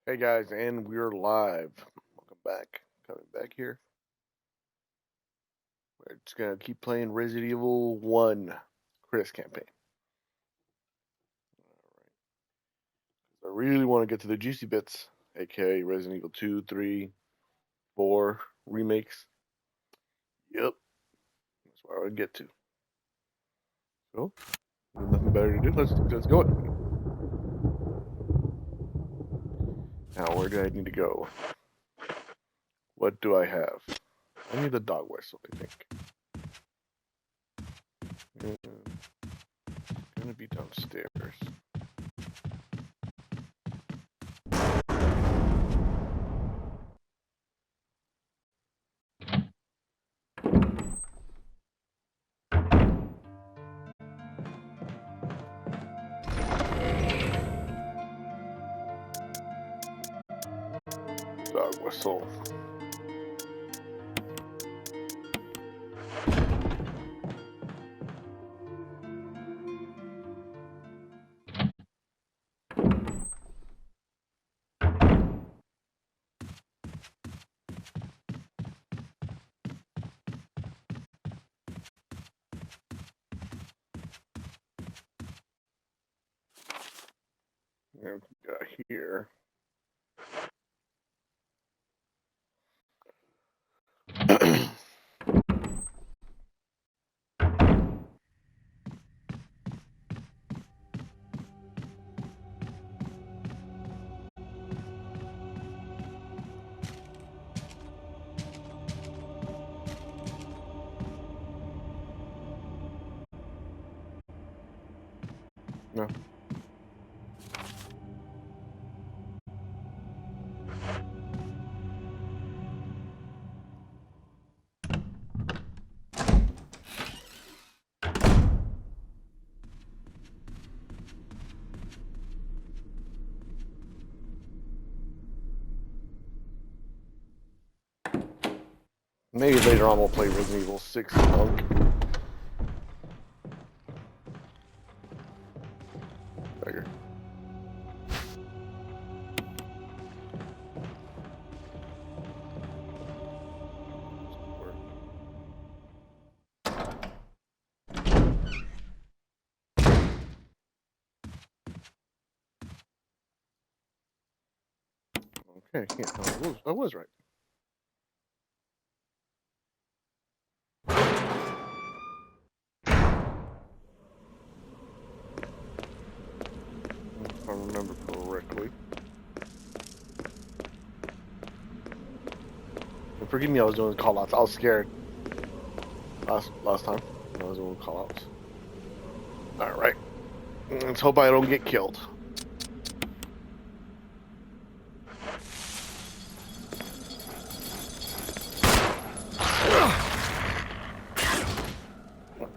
Hey guys, and we're live. Welcome back. Coming back here. We're just gonna keep playing Resident Evil 1 Chris campaign. Alright. I really want to get to the juicy bits, aka Resident Evil 2, 3, 4 remakes. Yep. That's where I would get to. So, there's nothing better to do. Let's go. Now, where do I need to go? What do I have? I need a dog whistle, I think. Gonna be downstairs. Dog whistle. Here. No. Maybe later on we'll play Resident Evil 6 Punk. Beggar. Okay, yeah, I was right. If I remember correctly. And forgive me, I was doing call-outs. I was scared last time. I was doing call-outs. Alright. Let's hope I don't get killed.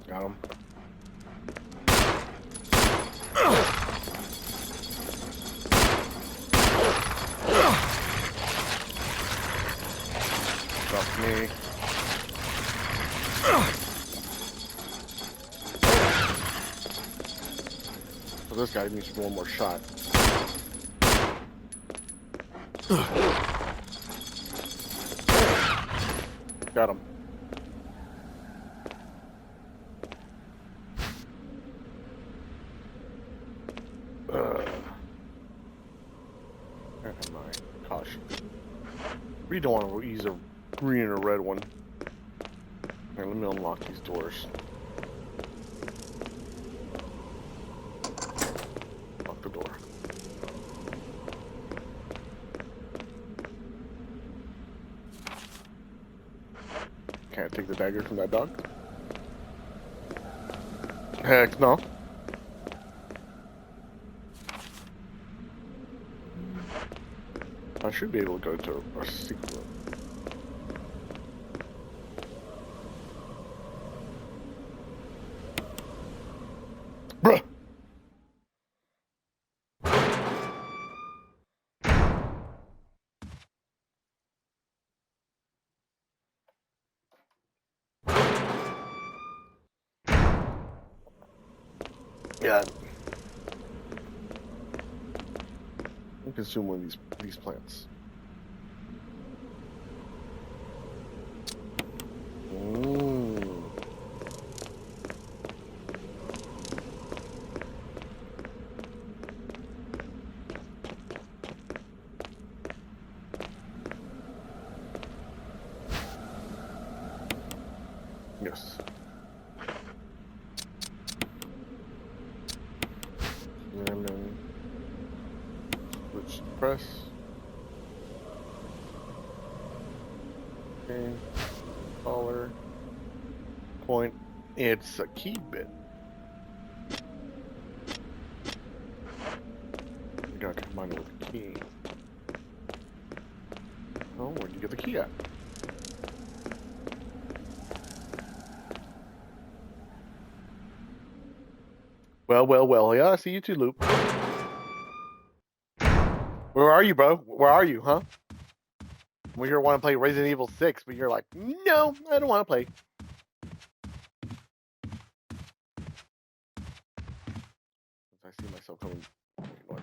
Got him. Fuck me. So this guy needs one more shot. Got him. Where am I? Caution. We don't want to use a green or red one. Here, let me unlock these doors. Lock the door. Can't take the dagger from that dog? Heck no. I should be able to go to a secret room. Bruh! Yeah. and consume one of these plants. Yes. And then switch press. Okay. Color. Point. It's a key bit. You gotta combine it with a key. Oh, where'd you get the key at? Well. Yeah, I see you too, Loop. Where are you, bro? Where are you, huh? We here want to play Resident Evil 6, but you're like, no, I don't want to play. I see myself coming. You know what?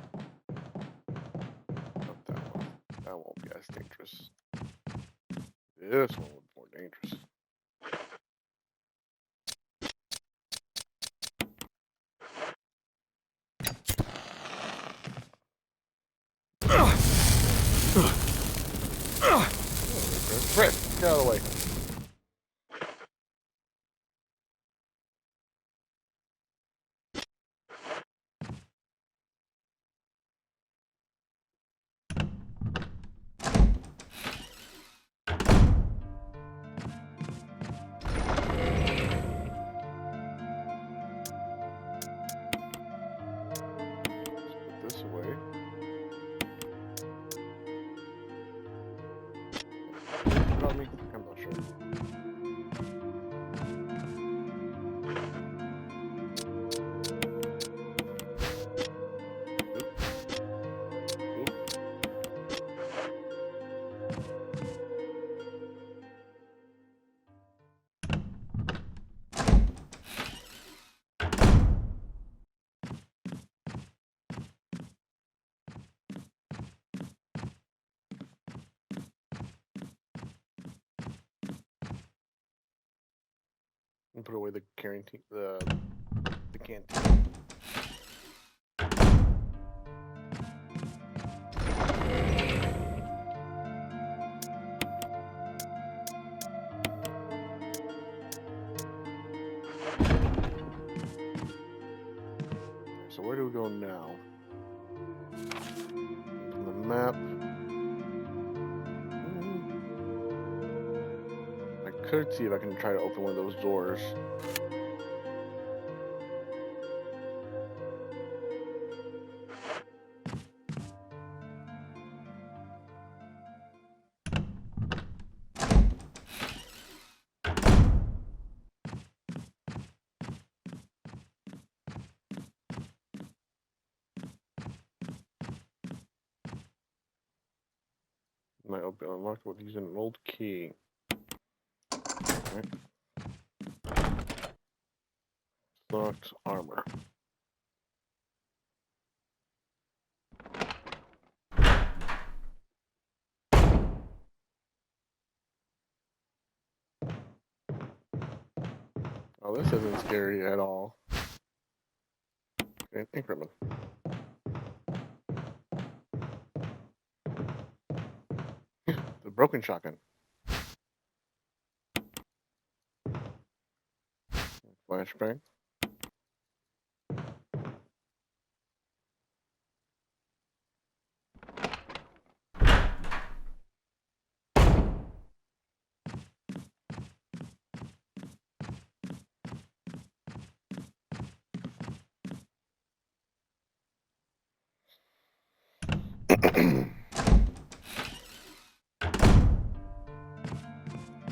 Not that one. That won't be as dangerous. This one will be more dangerous. Chris, get out of the way. Put this away. Put on me? I'm not sure. And put away the canteen. The canteen. So where do we go now? On the map. I could see if I can try to open one of those doors. Might open unlocked with using an old key. Right. Locked armor. Oh, this isn't scary at all. Okay, increment. The broken shotgun. Flashbang.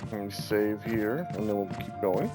Let me save here, and then we'll keep going.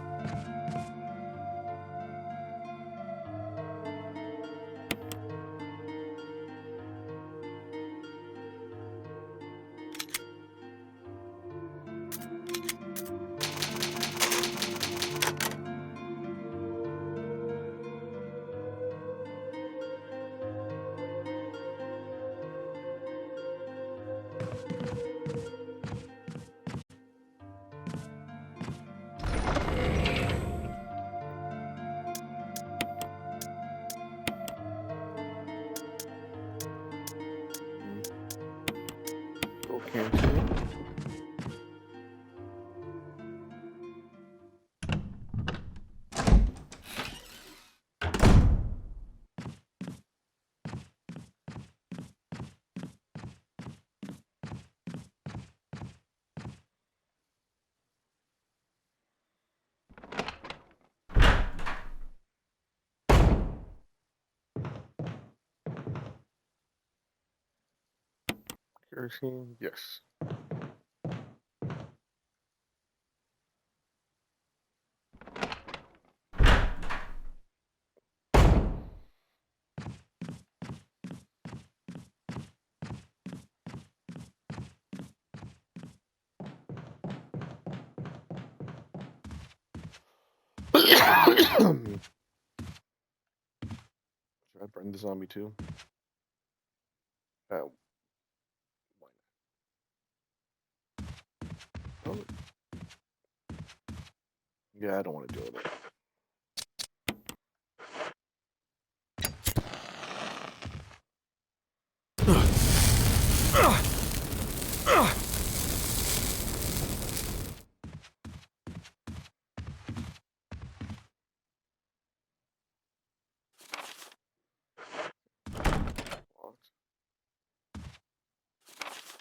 Go cancel. Kerosene, yes. Should I burn the zombie too? Why not? Oh. Yeah, I don't want to deal with it.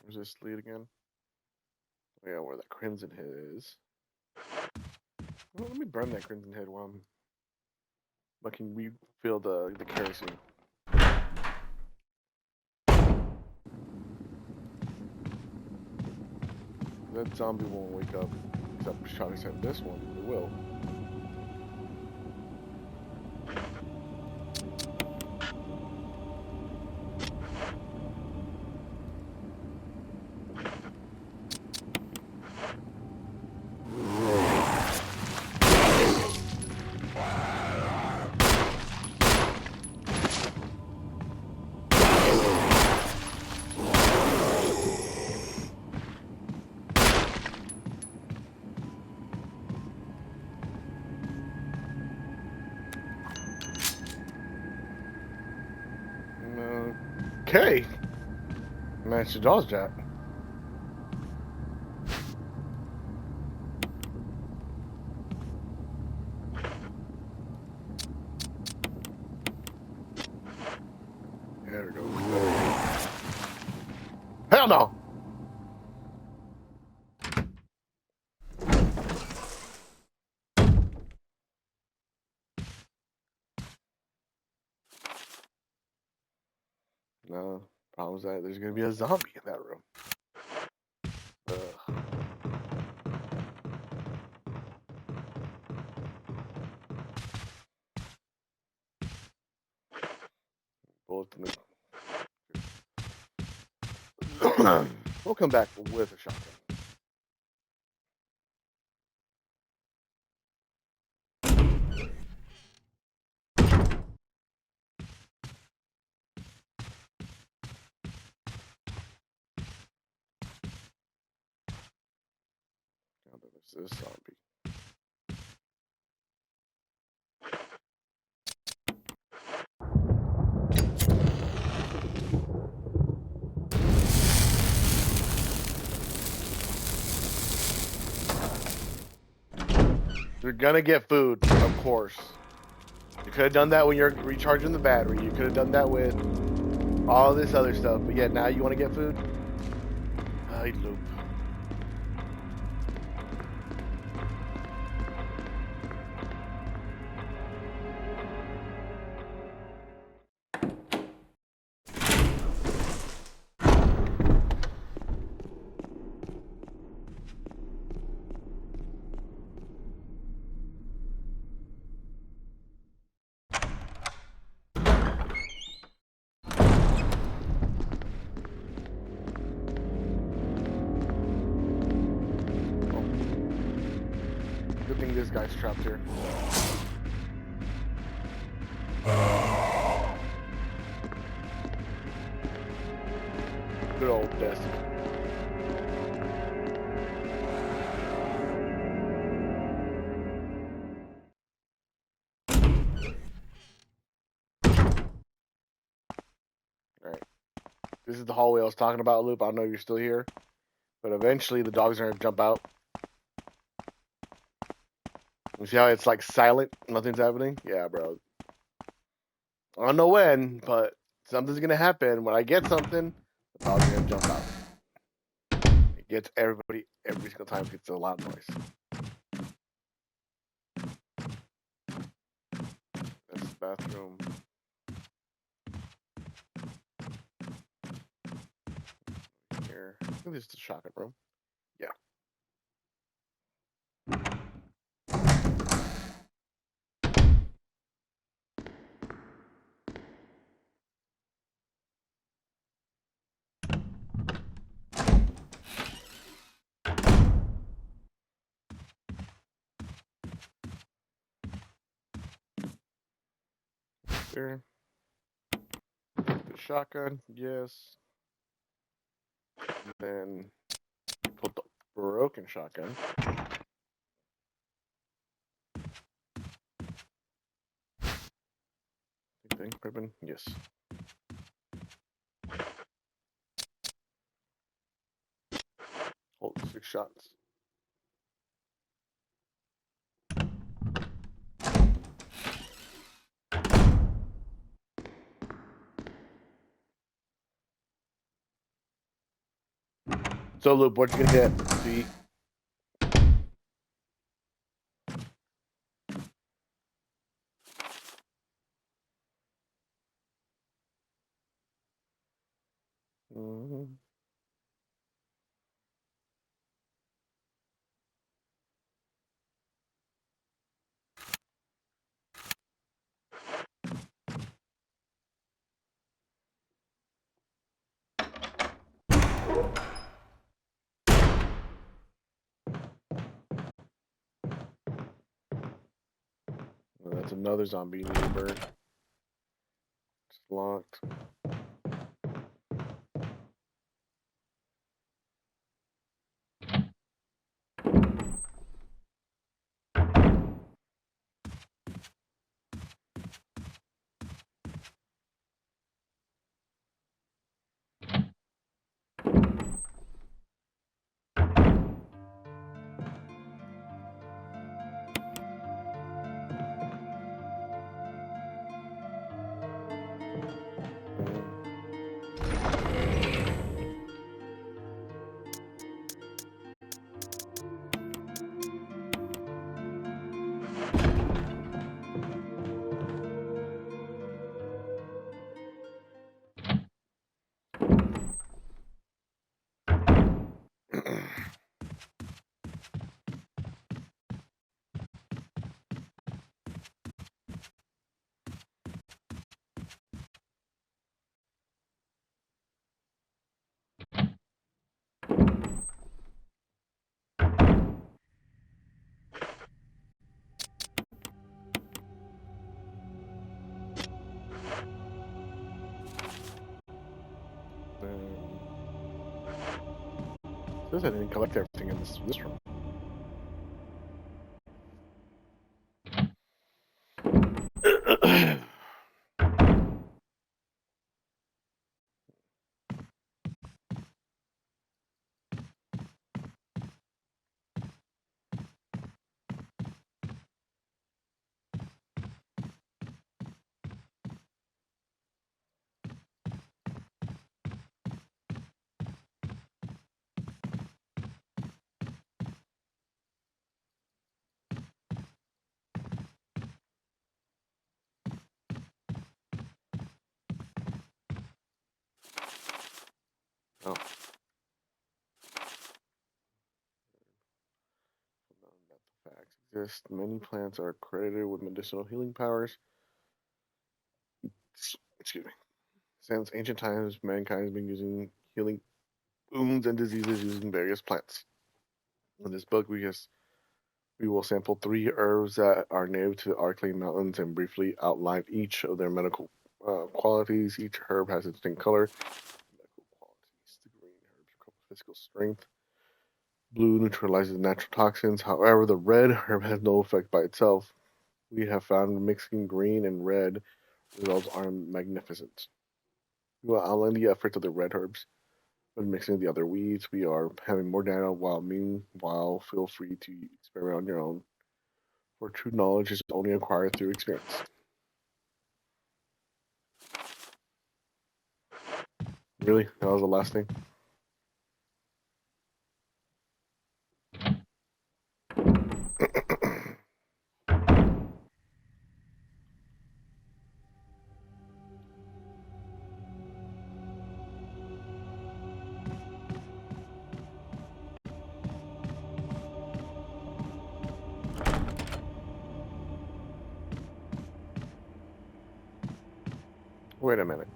Where's this lead again? Oh, yeah, where that crimson head is. Well, let me burn that crimson head while I can refill the kerosene. That zombie won't wake up. Except shot except this one. It will. Okay. Managed to dodge that. There we go. Hell no! No, problem is that there's gonna be a zombie in that room. Bullet in the... We'll come back with a shotgun. Now there's this zombie. You're gonna get food, of course. You could have done that when you're recharging the battery. You could have done that with all this other stuff. But yeah, now you want to get food? I loop. Good thing this guy's trapped here. Good old Destiny. This is the hallway I was talking about, Loop. I don't know if you're still here, but eventually the dogs are gonna jump out. You see how it's like silent, nothing's happening? Yeah, bro. I don't know when, but something's gonna happen. When I get something, the dogs are gonna jump out. It gets everybody every single time. It gets a loud noise. That's the bathroom. Here, I think this is the shotgun room. Yeah. There. The shotgun, yes. And then put the broken shotgun. Same thing, ribbon, yes. Hold 6 shots. So, Luke, what you gonna get to eat? Mm-hmm. Well, that's another zombie neighbor. It's locked. Says I didn't collect everything in this room. Oh. Facts exist. Many plants are credited with medicinal healing powers. Excuse me. Since ancient times, mankind has been using healing wounds and diseases using various plants. In this book, we will sample 3 herbs that are native to the Arklay Mountains and briefly outline each of their medical qualities. Each herb has a distinct color. Medical qualities. The green herbs are physical strength. Blue neutralizes natural toxins. However, the red herb has no effect by itself. We have found mixing green and red results are magnificent. We will outline the efforts of the red herbs. When mixing with the other weeds, we are having more data, while meanwhile, feel free to experiment on your own. For true knowledge is only acquired through experience. Really? That was the last thing? Wait a minute.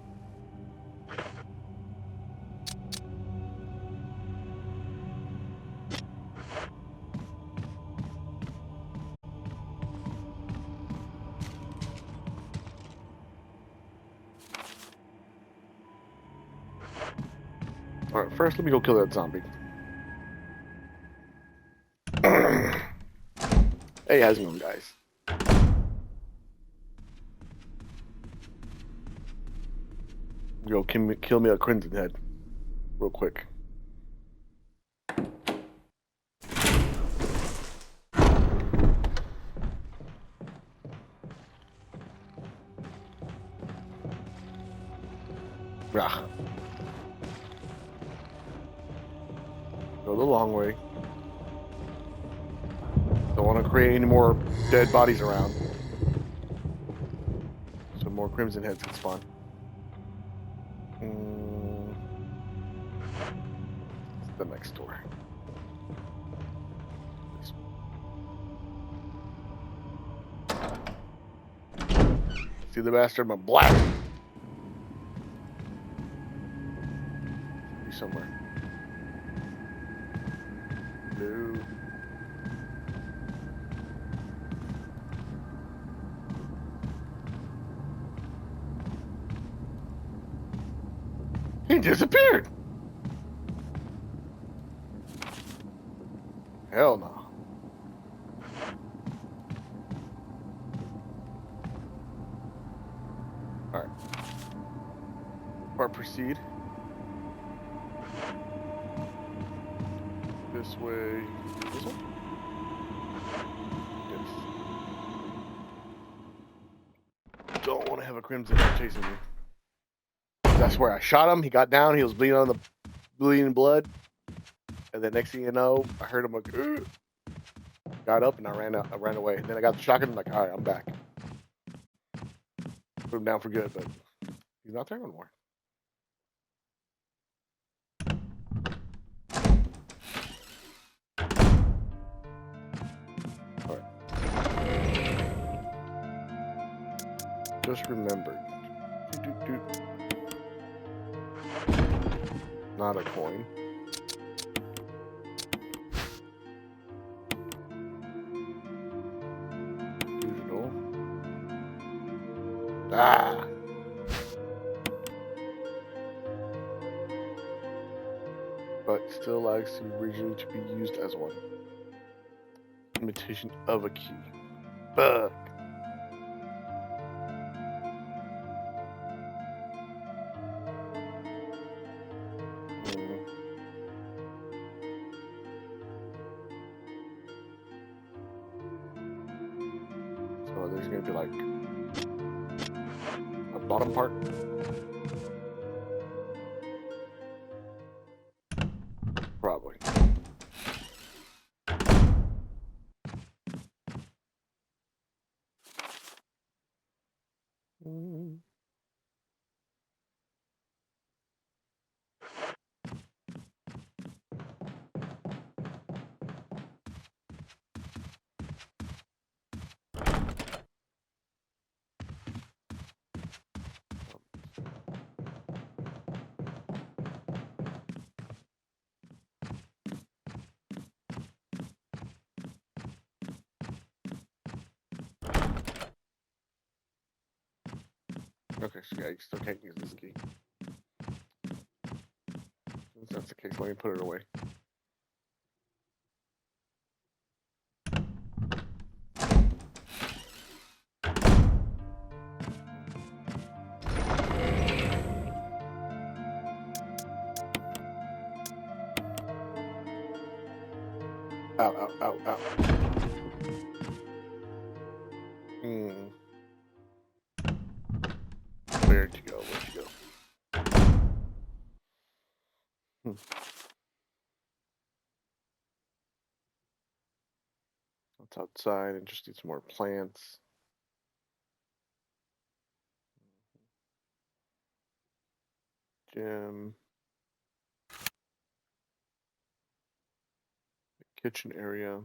Alright, first let me go kill that zombie. Hey, how's it going, guys? Go kill me a Crimson Head. Real quick. Rah. Go the long way. Don't want to create any more dead bodies around. So more Crimson Heads can spawn. The next door. See the bastard? I'm black. Be somewhere. No. He disappeared. Hell no. Alright. Part proceed. This way. This one? Yes. Don't want to have a Crimson Head chasing me. That's where I shot him. He got down. He was bleeding blood. And then next thing you know, I heard him like, ugh. Got up and I ran away. And then I got the shotgun. I'm like, all right, I'm back. Put him down for good, but he's not there anymore. All right. Just remembered. Not a coin. Digital. Ah. But still likes to originally to be used as one. Imitation of a key. Fuck. So there's gonna be like a bottom part. Probably. Okay, so yeah, you still can't use this key. Since that's the case, let me put it away. Out, out, out, out. Where'd you go? Where'd you go? It's outside and just need some more plants. Gym. Kitchen area.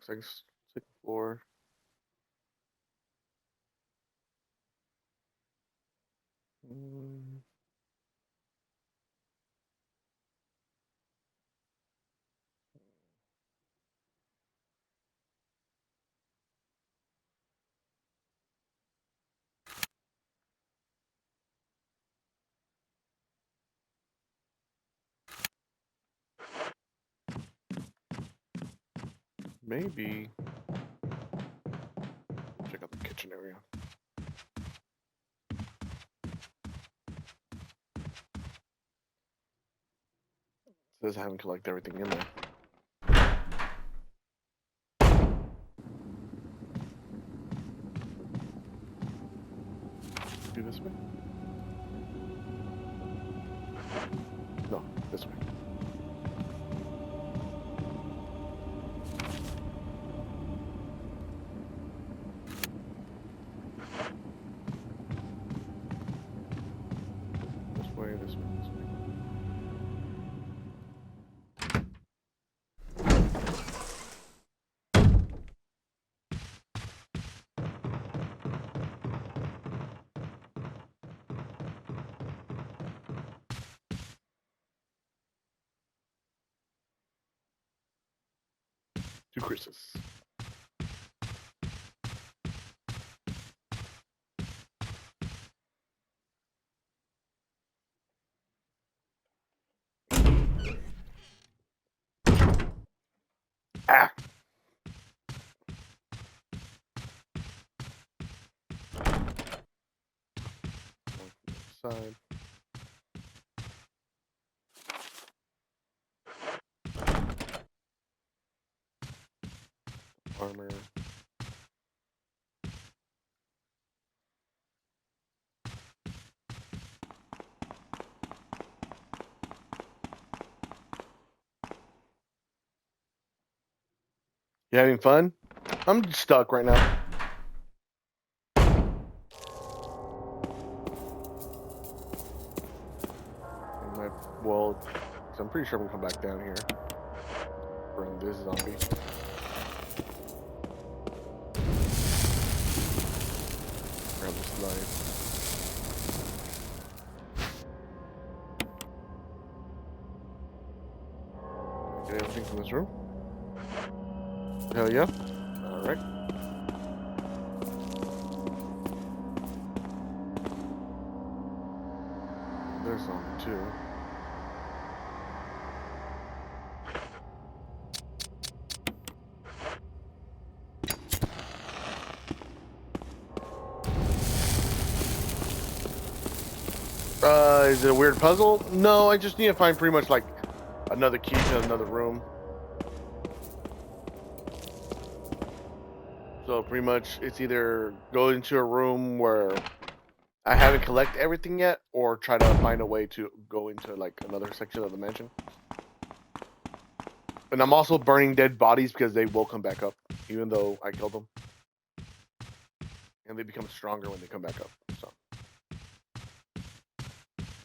Second floor. Maybe check out the kitchen area. It says I haven't collected everything in there. Do this way? No, this way. This way, this way, this way. Two Chris's. Ah! Side. Armor. You having fun? I'm stuck right now. Well, so I'm pretty sure I'm gonna come back down here. Burn this zombie. Grab this knife. Get everything from this room? Hell yeah. Alright. There's zombie too. Is it a weird puzzle? No, I just need to find pretty much like another key to another room. So pretty much it's either go into a room where I haven't collected everything yet, or try to find a way to go into like another section of the mansion. And I'm also burning dead bodies because they will come back up, even though I killed them. And they become stronger when they come back up, so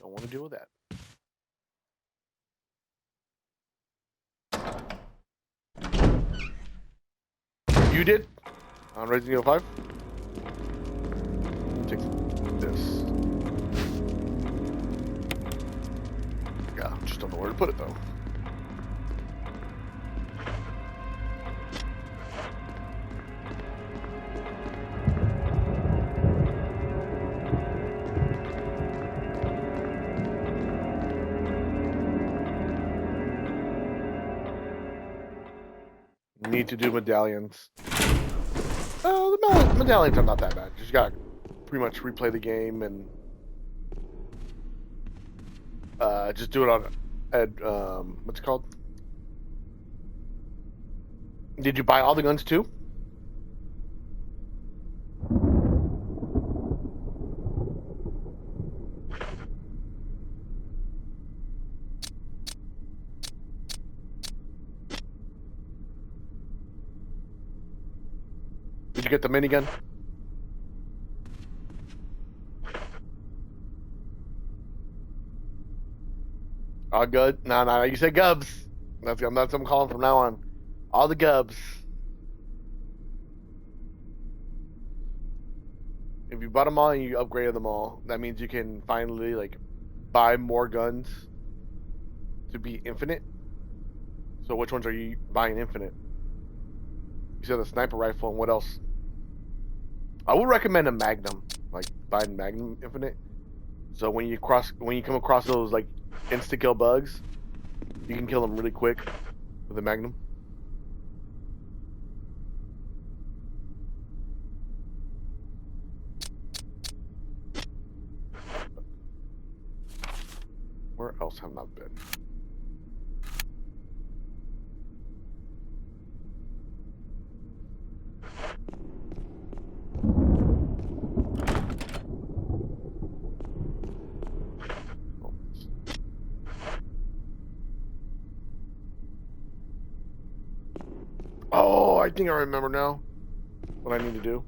don't want to deal with that. You did? On Resident Evil 5? Take this. Yeah, just don't know where to put it though. Need to do medallions. Oh, medallions are not that bad. Just gotta pretty much replay the game and just do it on what's it called? Did you buy all the guns too? Did you get the minigun? All good? No, you said Gubs. That's what I'm calling from now on. All the Gubs. If you bought them all and you upgraded them all, that means you can finally like buy more guns to be infinite. So which ones are you buying infinite? You said the sniper rifle and what else? I would recommend a Magnum, like buying Magnum infinite. So when you come across those like insta kill bugs, you can kill them really quick with a Magnum. Where else have I not been? Oh, I think I remember now what I need to do.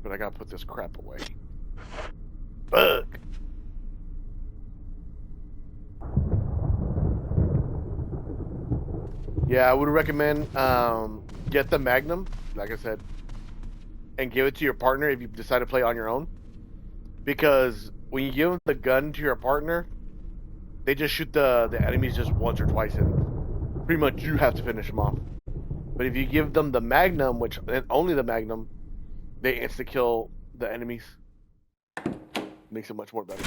But I gotta put this crap away. Fuck. Yeah, I would recommend get the Magnum, like I said, and give it to your partner if you decide to play on your own. Because when you give the gun to your partner, they just shoot the enemies just once or twice, and pretty much you have to finish them off. But if you give them the Magnum, which only the Magnum, they insta kill the enemies. Makes it much more better.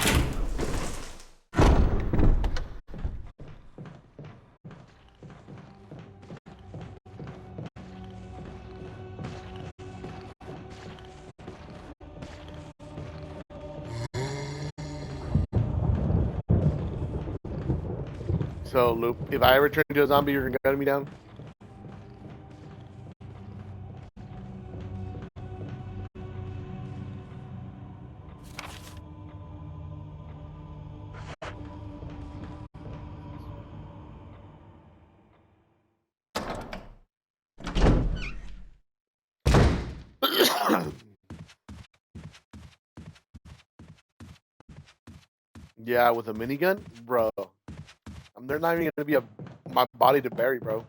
So, Loop, if I ever turn into a zombie, you're gonna gun me down? Yeah, with a minigun? Bro. They're not even gonna be my body to bury, bro.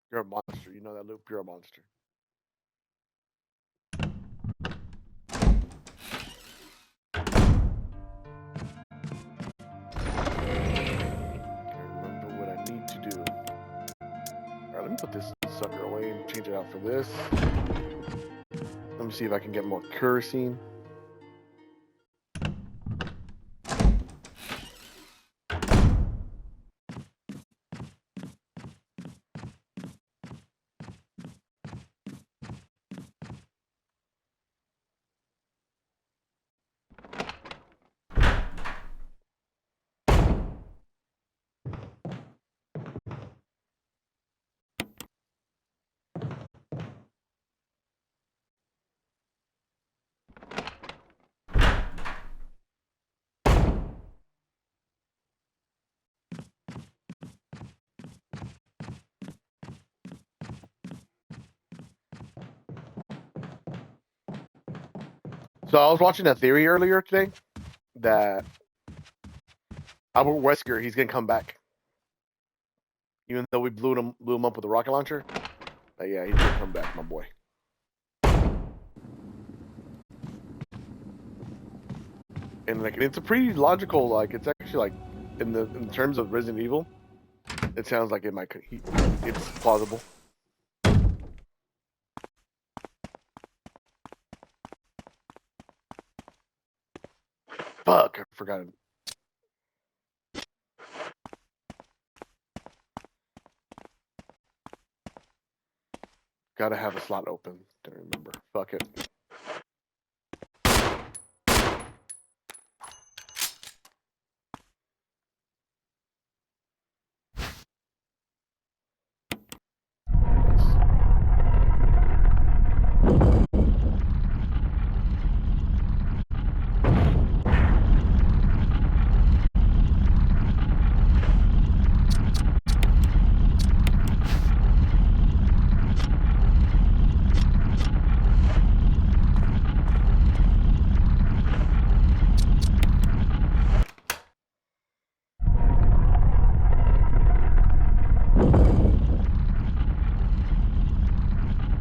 You're a monster. You know that, Loop? You're a monster. Remember what I need to do. Alright, let me put this sucker away and change it out for this. Let me see if I can get more kerosene. So I was watching a theory earlier today that Albert Wesker, he's gonna come back, even though we blew him up with a rocket launcher. Yeah, he's gonna come back, my boy. And like, it's a pretty logical. Like, it's actually like in terms of Resident Evil, it sounds like it's plausible. Fuck, I forgot. Gotta have a slot open. Don't remember. Fuck it.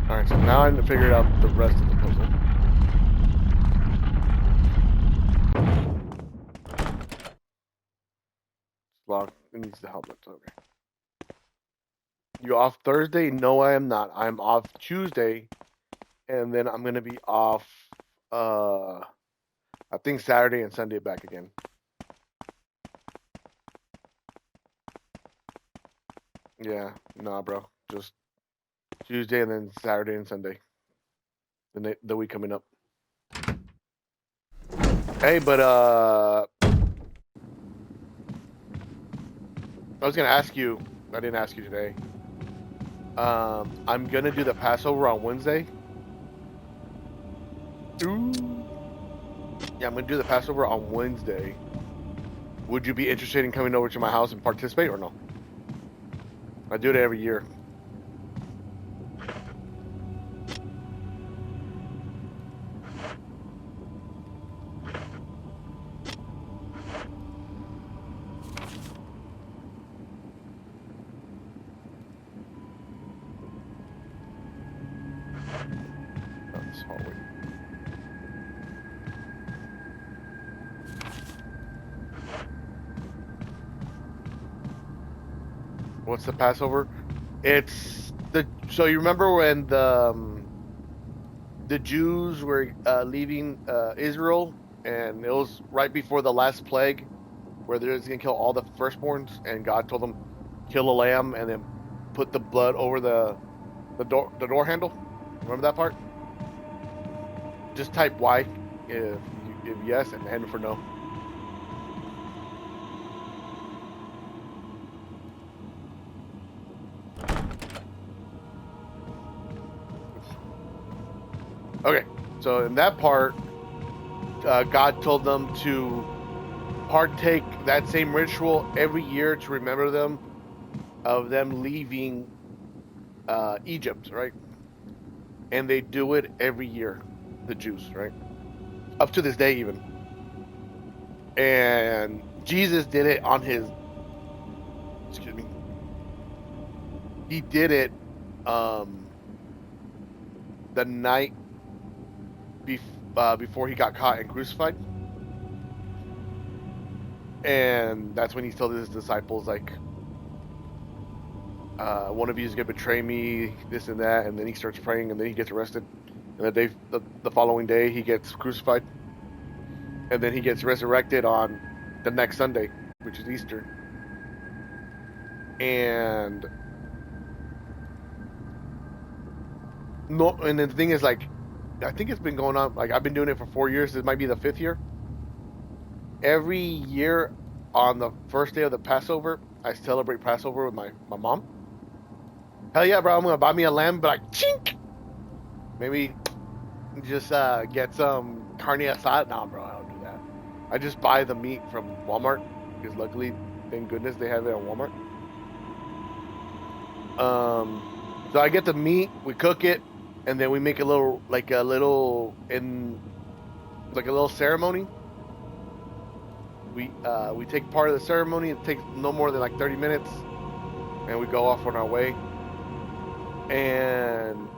Alright, so now I figured out the rest of the puzzle. Lock. It needs the helmet. Okay. You off Thursday? No, I am not. I'm off Tuesday, and then I'm gonna be off. I think Saturday and Sunday back again. Yeah, nah, bro. Just Tuesday and then Saturday and Sunday. The week coming up. Hey, but I was gonna ask you. I didn't ask you today. I'm gonna do the Passover on Wednesday. Ooh. Yeah, I'm gonna do the Passover on Wednesday. Would you be interested in coming over to my house and participate or no? I do it every year. That's hallway. What's the Passover? It's the so you remember when the Jews were leaving Israel, and it was right before the last plague, where they're gonna kill all the firstborns, and God told them kill a lamb and then put the blood over the door handle. Remember that part? Just type Y if yes and N for no. Okay, so in that part, God told them to partake that same ritual every year to remember them of them leaving Egypt, right? And they do it every year, the Jews, right? Up to this day, even. And Jesus did it on his. Excuse me. He did it the night before he got caught and crucified. And that's when he told his disciples, like, one of you is going to betray me, this and that. And then he starts praying, and then he gets arrested. And the following day, he gets crucified. And then he gets resurrected on the next Sunday, which is Easter. And the thing is, like, I think it's been going on, like, I've been doing it for 4 years. This might be the 5th year. Every year on the first day of the Passover, I celebrate Passover with my mom. Hell yeah, bro, I'm gonna buy me a lamb, but like, chink! Maybe just get some carne asada. Nah, bro, I don't do that. I just buy the meat from Walmart, because luckily, thank goodness, they have it at Walmart. So I get the meat, we cook it, and then we make a little ceremony. We take part of the ceremony. It takes no more than like 30 minutes, and we go off on our way. And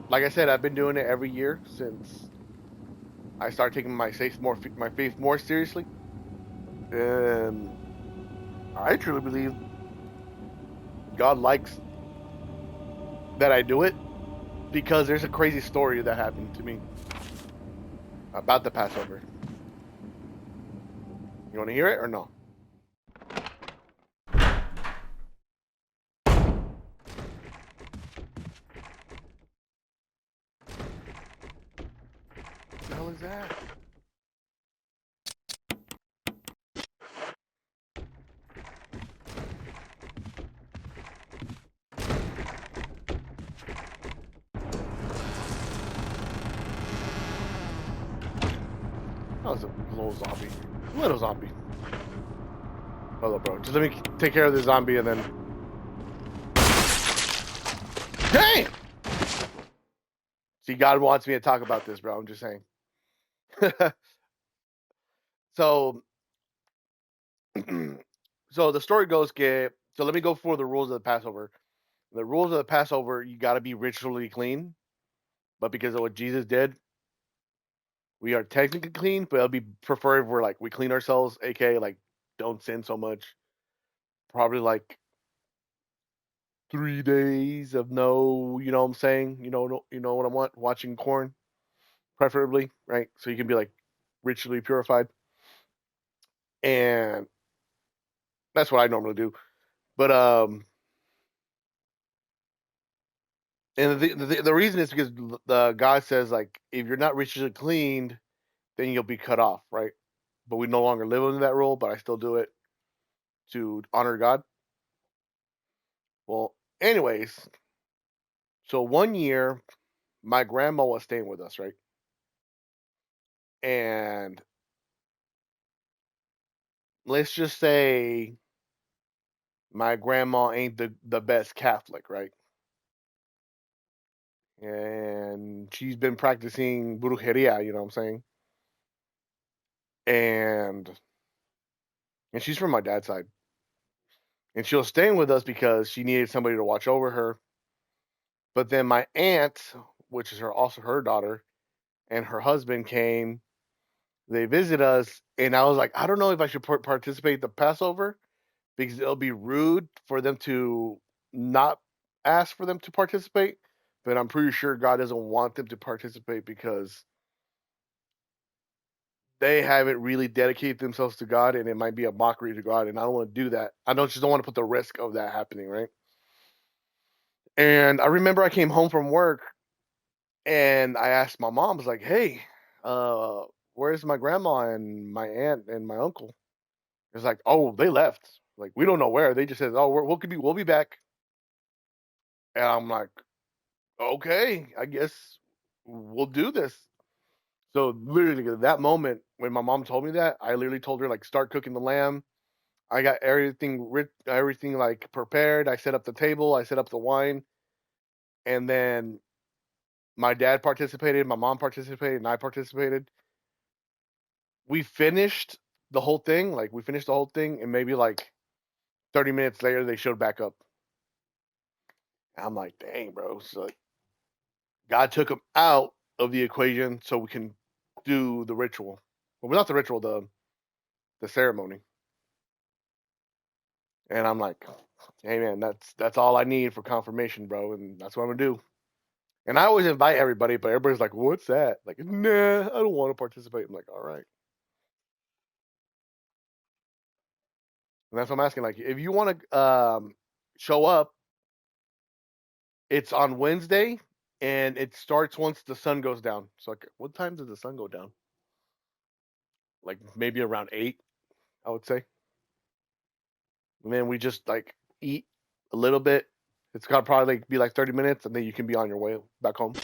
like I said, I've been doing it every year since I started taking my faith more seriously. And I truly believe God likes that I do it, because there's a crazy story that happened to me about the Passover. You want to hear it or no? it's a little zombie. Little zombie. Hold up, bro. Just let me take care of the zombie and then. Damn! See, God wants me to talk about this, bro. I'm just saying. So, so the story goes, so let me go for the rules of the Passover. The rules of the Passover, you got to be ritually clean. But because of what Jesus did, we are technically clean, but it'll be preferred if we're like, we clean ourselves, aka like, don't sin so much. Probably like 3 days of no, you know what I'm saying? You know what I want? Watching corn, preferably, right? So you can be like ritually purified. And that's what I normally do. But and the reason is because the God says like if you're not ritually cleaned, then you'll be cut off, right? But we no longer live under that rule, but I still do it to honor God. Well, anyways, so one year my grandma was staying with us, right? And let's just say my grandma ain't the best Catholic, right? And she's been practicing brujeria, you know what I'm saying? And she's from my dad's side. And she was staying with us because she needed somebody to watch over her. But then my aunt, which is also her daughter, and her husband came. They visit us, and I was like, I don't know if I should participate in the Passover because it'll be rude for them to not ask for them to participate. But I'm pretty sure God doesn't want them to participate because they haven't really dedicated themselves to God, and it might be a mockery to God. And I don't want to do that. I just don't want to put the risk of that happening, right? And I remember I came home from work, and I asked my mom, I was like, "Hey, uh, where's my grandma and my aunt and my uncle?" It's like, "Oh, they left. Like we don't know where." They just said, "Oh, we'll be back." And I'm like, "Okay, I guess we'll do this." So literally at that moment when my mom told me that, I literally told her like, "Start cooking the lamb." I got everything like prepared. I set up the table. I set up the wine, and then my dad participated. My mom participated, and I participated. We finished the whole thing. Like we finished the whole thing, and maybe like 30 minutes later, they showed back up. I'm like, dang, bro. So like, God took them out of the equation so we can do the ritual. Well, not the ritual, the ceremony. And I'm like, hey man, that's all I need for confirmation, bro, and that's what I'm gonna do. And I always invite everybody, but everybody's like, what's that? Like, nah, I don't want to participate. I'm like, all right. And that's what I'm asking. Like, if you want to show up, it's on Wednesday, and it starts once the sun goes down. So, like, what time does the sun go down? Like maybe around 8, I would say. And then we just like eat a little bit. It's gotta probably like, be like 30 minutes, and then you can be on your way back home.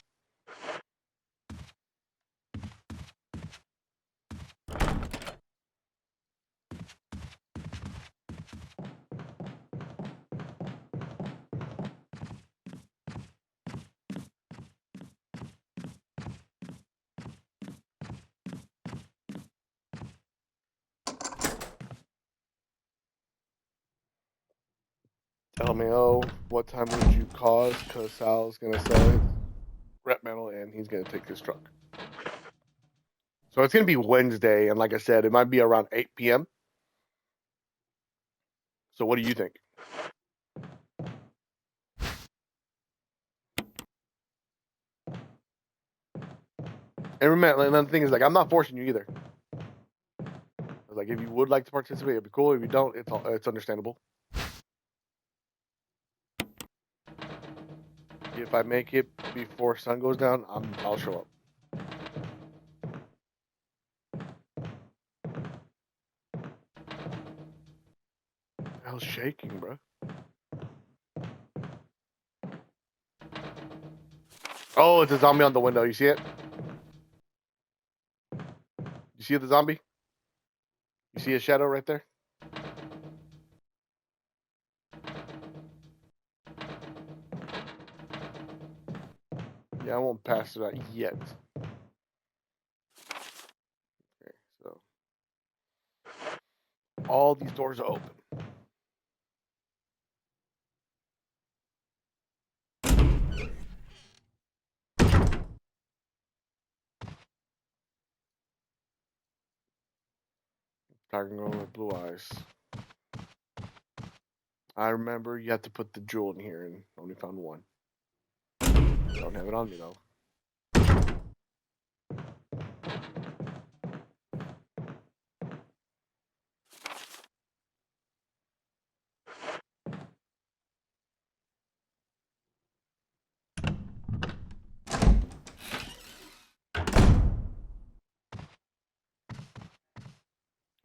Tell me, oh, what time would you cause? Because Sal's gonna sell his rep metal, and he's gonna take his truck. So it's gonna be Wednesday, and like I said, it might be around 8 p.m. So what do you think? And remember, another thing is like I'm not forcing you either. Like if you would like to participate, it'd be cool. If you don't, it's understandable. If I make it before sun goes down, I'll show up. Hell's shaking, bro. Oh, it's a zombie on the window. You see it? You You see the zombie? You see a shadow right there? Yeah, I won't pass it out yet. Okay, so all these doors are open. Tiger going with blue eyes. I remember you have to put the jewel in here and only found one. Don't have it on me though.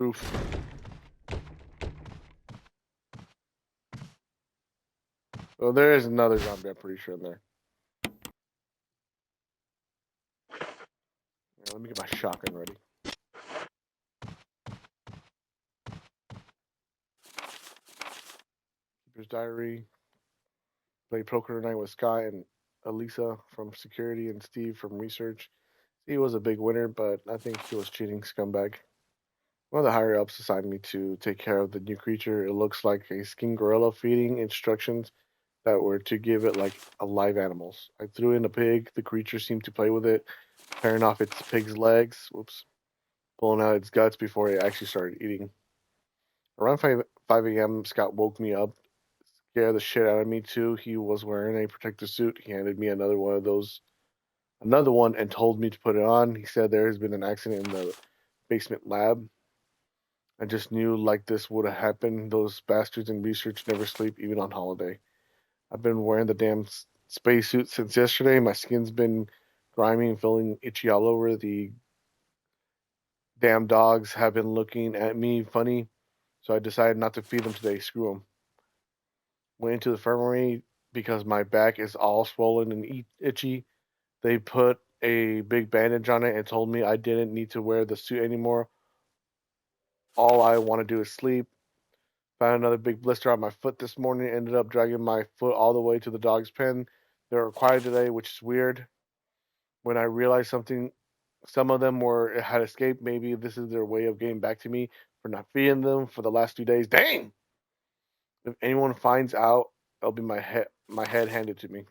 Oof. Well, there is another zombie, I'm pretty sure, in there. Yeah, let me get my shotgun ready. Keeper's Diary. Played poker tonight with Scott and Elisa from security and Steve from research. He was a big winner, but I think he was cheating, scumbag. One of the higher ups assigned me to take care of the new creature. It looks like a skin gorilla feeding instructions that were to give it like a live animals. I threw in a pig. The creature seemed to play with it, tearing off its pig's legs. Whoops. Pulling out its guts before it actually started eating. Around 5 a.m., Scott woke me up, scared the shit out of me too. He was wearing a protective suit. He handed me another one, and told me to put it on. He said there has been an accident in the basement lab. I just knew like this would have happened. Those bastards in research never sleep, even on holiday. I've been wearing the damn spacesuit since yesterday. My skin's been grimy and feeling itchy all over. The damn dogs have been looking at me funny, so I decided not to feed them today. Screw them. Went into the infirmary because my back is all swollen and itchy. They put a big bandage on it and told me I didn't need to wear the suit anymore. All I want to do is sleep. Found another big blister on my foot this morning. Ended up dragging my foot all the way to the dog's pen. They were quiet today, which is weird. When I realized some of them had escaped. Maybe this is their way of getting back to me for not feeding them for the last 2 days. Dang! If anyone finds out, it'll be my head handed to me.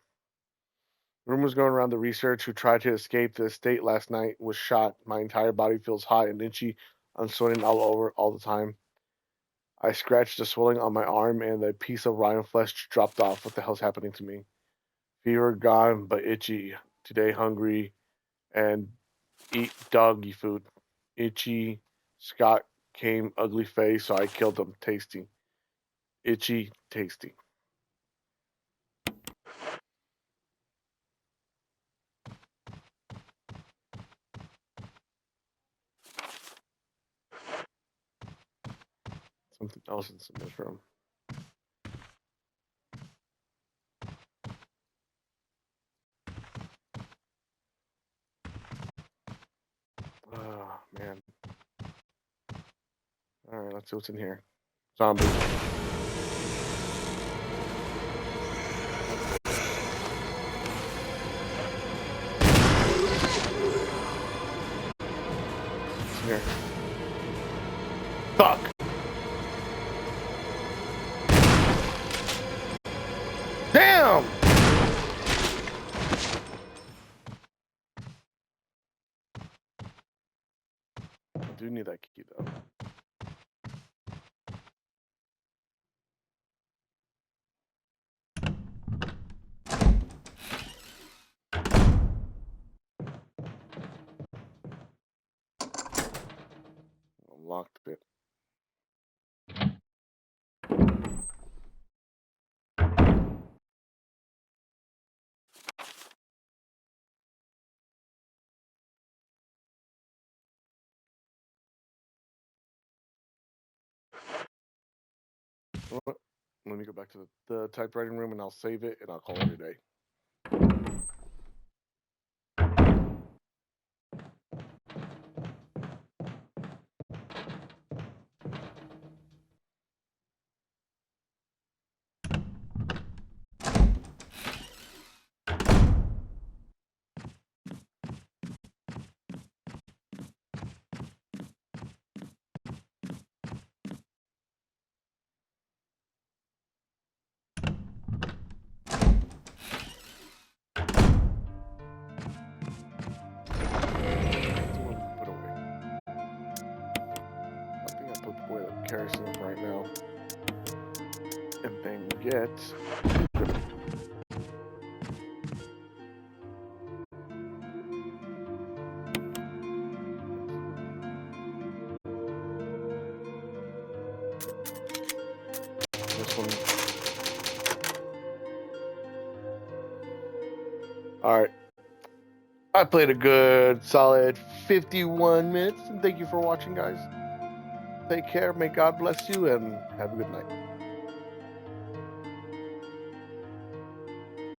Rumors going around the research who tried to escape the estate last night was shot. My entire body feels hot and itchy. I'm sweating all over all the time. I scratched a swelling on my arm and a piece of rotten flesh dropped off. What the hell's happening to me? Fever gone, but itchy. Today hungry and eat doggy food. Itchy. Scott came ugly face, so I killed him. Tasty. Itchy, tasty. Something else in this room. Oh, man. Alright, let's see what's in here. Zombie. What's in here? Fuck! Damn! I do need that key though. Unlocked it. Let me go back to the typewriting room and I'll save it and I'll call it a day. Harrison right now. And then get this one. All right. I played a good, solid 51 minutes. And thank you for watching, guys. Take care. May God bless you, and have a good night.